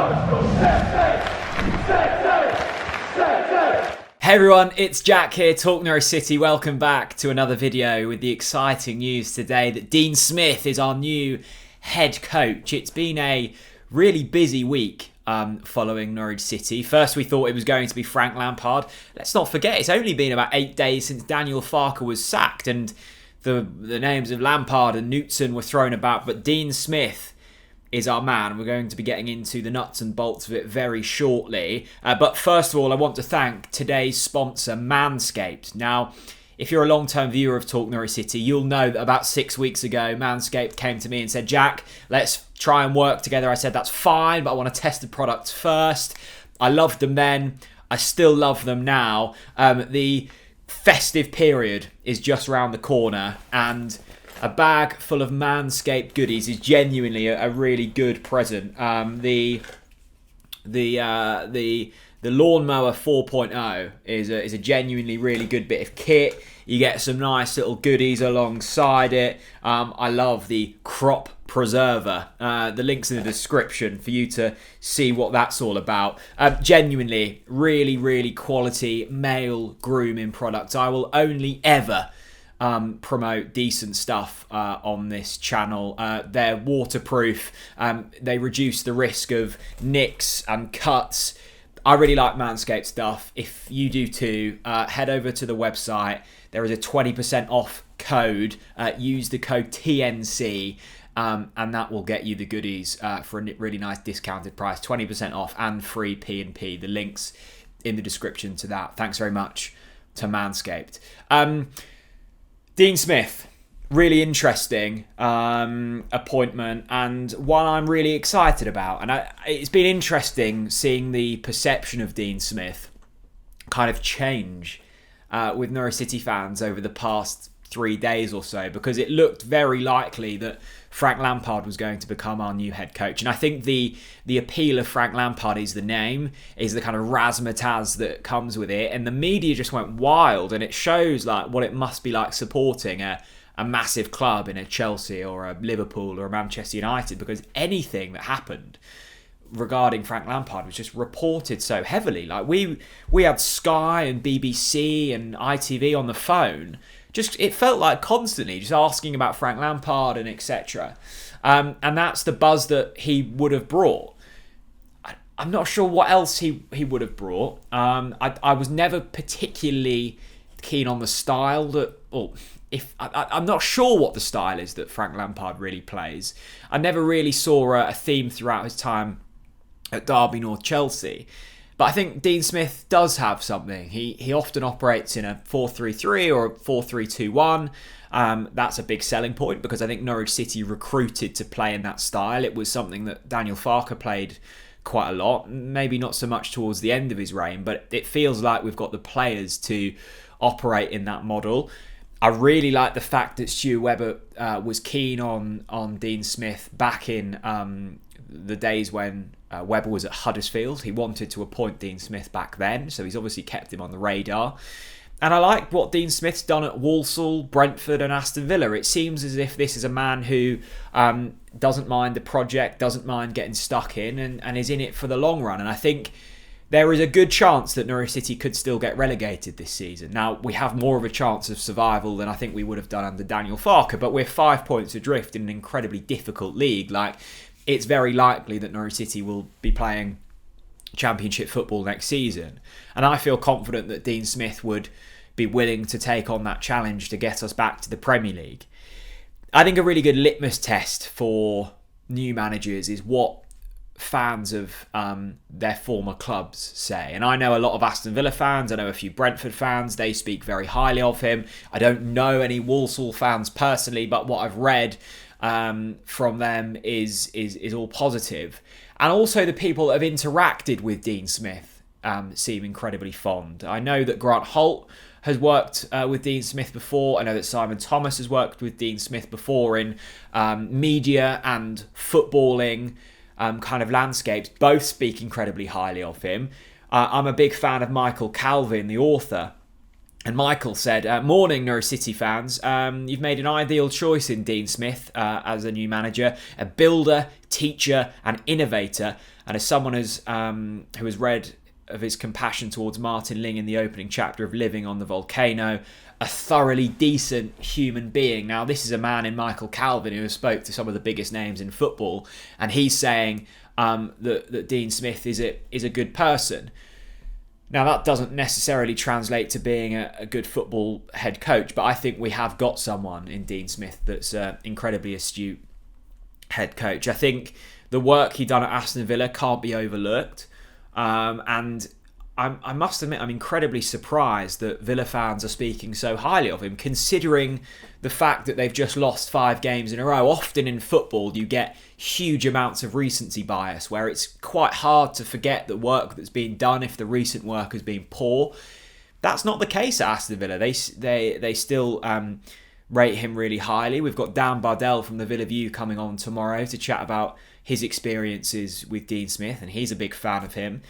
Hey everyone, it's Jack here, TalkNorwichCity. Welcome back to another video with the exciting news today that Dean Smith is our new head coach. It's been a really busy week following Norwich City. First we thought it was going to be Frank Lampard. Let's not forget, it's only been about 8 days since Daniel Farke was sacked and the names of Lampard and Knutson were thrown about, but Dean Smith is our man. We're going to be getting into the nuts and bolts of it very shortly. But first of all, I want to thank today's sponsor, Manscaped. Now, if you're a long-term viewer of Talk Norwich City, you'll know that about 6 weeks ago, Manscaped came to me and said, Jack, let's try and work together. I said, that's fine, but I want to test the products first. I loved them then. I still love them now. The festive period is just around the corner, and a bag full of Manscaped goodies is genuinely a really good present. The Lawnmower 4.0 is a genuinely really good bit of kit. You get some nice little goodies alongside it. I love the Crop Preserver. The link's in the description for you to see what that's all about. Genuinely, really, really quality male grooming products. I will only ever promote decent stuff on this channel. They're waterproof. They reduce the risk of nicks and cuts. I really like Manscaped stuff. If you do too, head over to the website. There is a 20% off code. Use the code TNC. And that will get you the goodies for a really nice discounted price. 20% off and free P&P. The link's in the description to that. Thanks very much to Manscaped. Dean Smith, really interesting appointment and one I'm really excited about. And it's been interesting seeing the perception of Dean Smith kind of change with Norwich City fans over the past 3 days or so, because it looked very likely that Frank Lampard was going to become our new head coach. And I think the appeal of Frank Lampard is the name, is the kind of razzmatazz that comes with it. And the media just went wild, and it shows like what it must be like supporting a massive club in a Chelsea or a Liverpool or a Manchester United, because anything that happened regarding Frank Lampard was just reported so heavily. Like we had Sky and BBC and ITV on the phone. Just it felt like constantly just asking about Frank Lampard and etc. And that's the buzz that he would have brought. I'm not sure what else he would have brought. I was never particularly keen on the style that, or if I'm not sure what the style is that Frank Lampard really plays. I never really saw a theme throughout his time at Derby nor Chelsea. But I think Dean Smith does have something. He often operates in a 4-3-3 or a 4-3-2-1. That's a big selling point because I think Norwich City recruited to play in that style. It was something that Daniel Farke played quite a lot. Maybe not so much towards the end of his reign, but it feels like we've got the players to operate in that model. I really like the fact that Stuart Webber was keen on Dean Smith back in the days when Webber was at Huddersfield. He wanted to appoint Dean Smith back then, so he's obviously kept him on the radar. And I like what Dean Smith's done at Walsall, Brentford and Aston Villa. It seems as if this is a man who doesn't mind the project, doesn't mind getting stuck in and is in it for the long run. And I think there is a good chance that Norwich City could still get relegated this season. Now, we have more of a chance of survival than I think we would have done under Daniel Farke, but we're 5 points adrift in an incredibly difficult league. Like, it's very likely that Norwich City will be playing Championship football next season. And I feel confident that Dean Smith would be willing to take on that challenge to get us back to the Premier League. I think a really good litmus test for new managers is what fans of their former clubs say. And I know a lot of Aston Villa fans, I know a few Brentford fans, they speak very highly of him. I don't know any Walsall fans personally, but what I've read from them is all positive. And also the people that have interacted with Dean Smith seem incredibly fond. I know that Grant Holt has worked with Dean Smith before. I know that Simon Thomas has worked with Dean Smith before in media and footballing kind of landscapes. Both speak incredibly highly of him. I'm a big fan of Michael Calvin, the author, And Michael said, "Morning, Norwich City fans. You've made an ideal choice in Dean Smith as a new manager, a builder, teacher, and innovator. And as someone who has read of his compassion towards Martin Ling in the opening chapter of Living on the Volcano, a thoroughly decent human being." Now, this is a man in Michael Calvin who has spoke to some of the biggest names in football, and he's saying that Dean Smith is a good person. Now, that doesn't necessarily translate to being a good football head coach, but I think we have got someone in Dean Smith that's an incredibly astute head coach. I think the work he done at Aston Villa can't be overlooked. And I must admit, I'm incredibly surprised that Villa fans are speaking so highly of him, considering the fact that they've just lost 5 games in a row. Often in football, you get huge amounts of recency bias, where it's quite hard to forget the work that's been done if the recent work has been poor. That's not the case at Aston Villa. They still rate him really highly. We've got Dan Bardell from the Villa View coming on tomorrow to chat about his experiences with Dean Smith, and he's a big fan of him.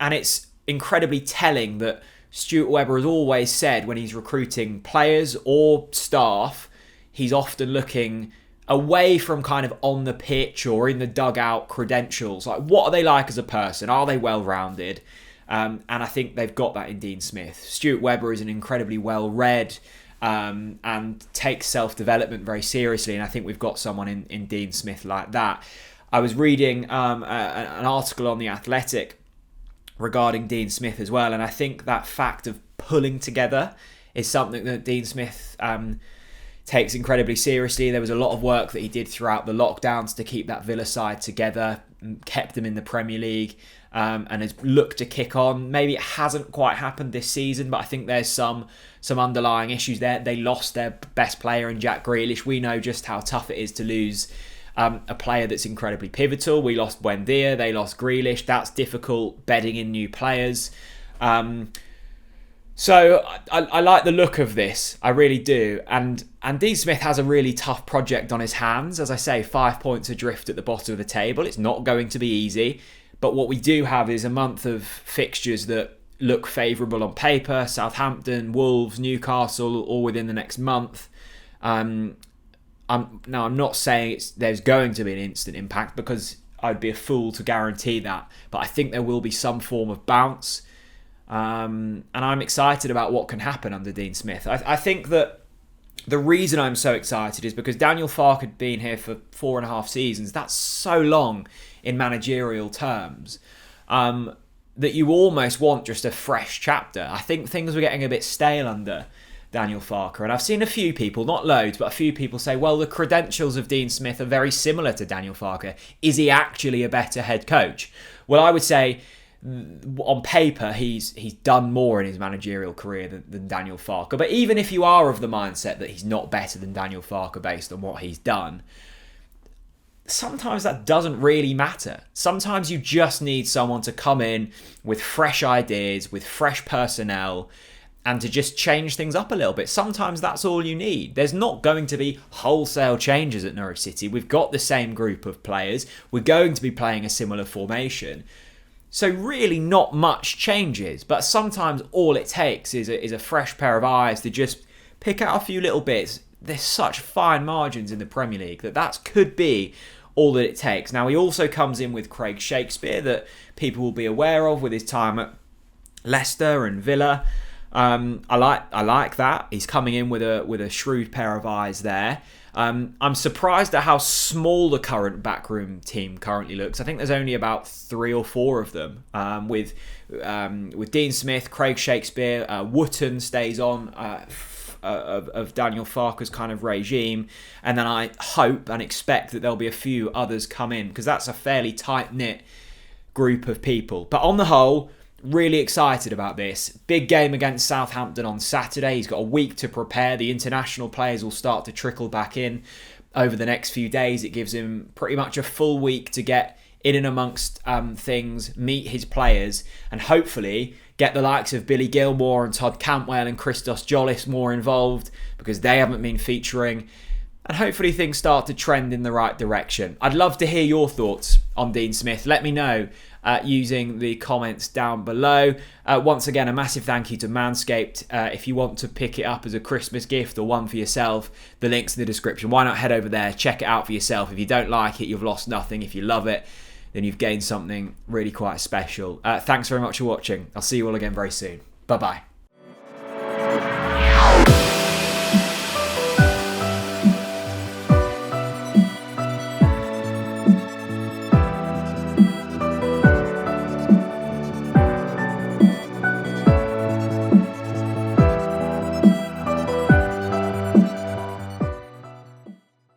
And it's incredibly telling that Stuart Webber has always said when he's recruiting players or staff, he's often looking away from kind of on the pitch or in the dugout credentials. Like, what are they like as a person? Are they well-rounded? And I think they've got that in Dean Smith. Stuart Webber is an incredibly well-read and takes self-development very seriously, and I think we've got someone in Dean Smith like that. I was reading an article on The Athletic regarding Dean Smith as well, and I think that fact of pulling together is something that Dean Smith takes incredibly seriously. There was a lot of work that he did throughout the lockdowns to keep that Villa side together, kept them in the Premier League, and has looked to kick on. Maybe it hasn't quite happened this season, but I think there's some underlying issues there. They lost their best player in Jack Grealish. We know just how tough it is to lose a player that's incredibly pivotal. We lost Buendia, they lost Grealish. That's difficult, bedding in new players. So I like the look of this, I really do. And Dean Smith has a really tough project on his hands. As I say, 5 points adrift at the bottom of the table. It's not going to be easy. But what we do have is a month of fixtures that look favourable on paper. Southampton, Wolves, Newcastle, all within the next month. I'm not saying there's going to be an instant impact, because I'd be a fool to guarantee that. But I think there will be some form of bounce. And I'm excited about what can happen under Dean Smith. I think that the reason I'm so excited is because Daniel Farke had been here for 4.5 seasons. That's so long in managerial terms, that you almost want just a fresh chapter. I think things were getting a bit stale under Daniel Farke, and I've seen a few people, not loads, but a few people say, well, the credentials of Dean Smith are very similar to Daniel Farke. Is he actually a better head coach? Well, I would say on paper he's done more in his managerial career than Daniel Farke. But even if you are of the mindset that he's not better than Daniel Farke based on what he's done, sometimes that doesn't really matter. Sometimes you just need someone to come in with fresh ideas, with fresh personnel, and to just change things up a little bit. Sometimes that's all you need. There's not going to be wholesale changes at Norwich City. We've got the same group of players. We're going to be playing a similar formation. So really not much changes, but sometimes all it takes is a fresh pair of eyes to just pick out a few little bits. There's such fine margins in the Premier League that could be all that it takes. Now, he also comes in with Craig Shakespeare, that people will be aware of with his time at Leicester and Villa. I like that. He's coming in with a shrewd pair of eyes there. I'm surprised at how small the current backroom team currently looks. I think there's only about 3 or 4 of them. With Dean Smith, Craig Shakespeare, Wootton stays on of Daniel Farke's kind of regime, and then I hope and expect that there'll be a few others come in, because that's a fairly tight-knit group of people. But on the whole, really excited about this. Big game against Southampton on Saturday. He's got a week to prepare. The international players will start to trickle back in over the next few days. It gives him pretty much a full week to get in and amongst things, meet his players, and hopefully get the likes of Billy Gilmore and Todd Cantwell and Christos Jolis more involved, because they haven't been featuring. and hopefully things start to trend in the right direction. I'd love to hear your thoughts on Dean Smith. Let me know using the comments down below. Once again, a massive thank you to Manscaped. If you want to pick it up as a Christmas gift or one for yourself, the link's in the description. Why not head over there, check it out for yourself. If you don't like it, you've lost nothing. If you love it, then you've gained something really quite special. Thanks very much for watching. I'll see you all again very soon. Bye-bye.